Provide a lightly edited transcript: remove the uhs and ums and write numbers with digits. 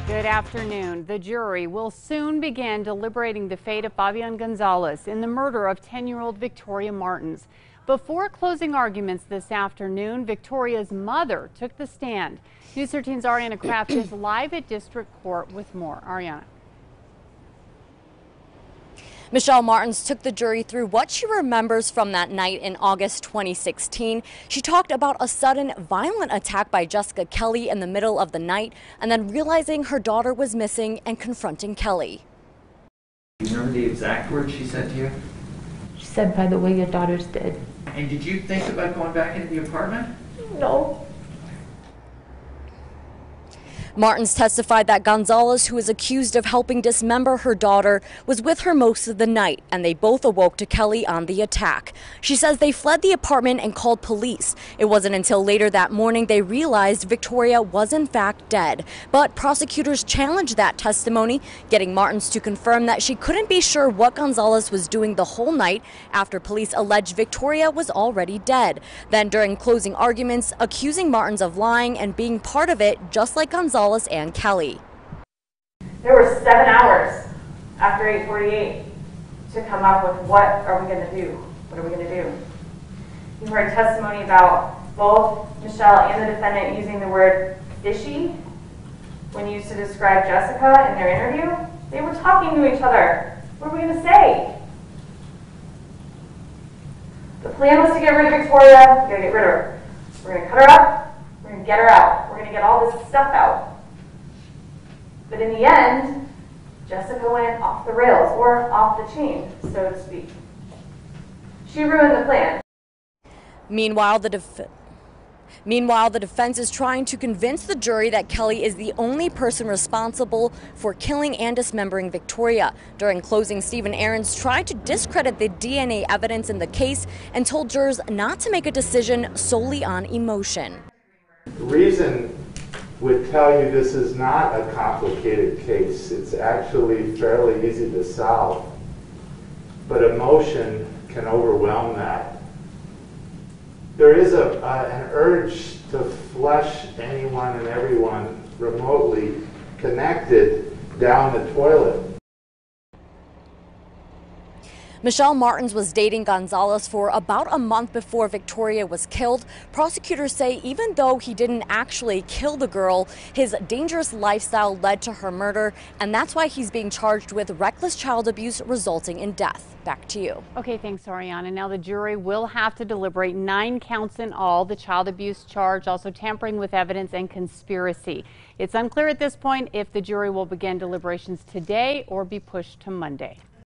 Good afternoon. The jury will soon begin deliberating the fate of Fabian Gonzales in the murder of 10-year-old Victoria Martens. Before closing arguments this afternoon, Victoria's mother took the stand. News 13's Ariana Kraft is live at District Court with more. Ariana. Michelle Martens took the jury through what she remembers from that night in August 2016. She talked about a sudden violent attack by Jessica Kelly in the middle of the night and then realizing her daughter was missing and confronting Kelly. Do you remember the exact words she said to you? She said, "By the way, your daughter's dead." And did you think about going back into the apartment? No. Martens testified that Gonzales, who is accused of helping dismember her daughter, was with her most of the night, and they both awoke to Kelly on the attack. She says they fled the apartment and called police. It wasn't until later that morning they realized Victoria was in fact dead. But prosecutors challenged that testimony, getting Martens to confirm that she couldn't be sure what Gonzales was doing the whole night after police alleged Victoria was already dead. Then during closing arguments, accusing Martens of lying and being part of it, just like Gonzales and Kelly. There were 7 hours after 8:48 to come up with what are we going to do? What are we going to do? You heard testimony about both Michelle and the defendant using the word fishy when used to describe Jessica in their interview. They were talking to each other. What are we going to say? The plan was to get rid of Victoria. We're going to get rid of her. We're going to cut her up. We're going to get her out. We're going to get all this stuff out. But in the end, Jessica went off the rails, or off the chain, so to speak. She ruined the plan. Meanwhile, the defense is trying to convince the jury that Kelly is the only person responsible for killing and dismembering Victoria. During closing, Stephen Aarons tried to discredit the DNA evidence in the case and told jurors not to make a decision solely on emotion. Reason would tell you this is not a complicated case. It's actually fairly easy to solve. But emotion can overwhelm that. There is an urge to flush anyone and everyone remotely connected down the toilet. Michelle Martens was dating Gonzales for about a month before Victoria was killed. Prosecutors say even though he didn't actually kill the girl, his dangerous lifestyle led to her murder, and that's why he's being charged with reckless child abuse resulting in death. Back to you. Okay, thanks, Ariana. Now the jury will have to deliberate 9 counts in all: the child abuse charge, also tampering with evidence, and conspiracy. It's unclear at this point if the jury will begin deliberations today or be pushed to Monday.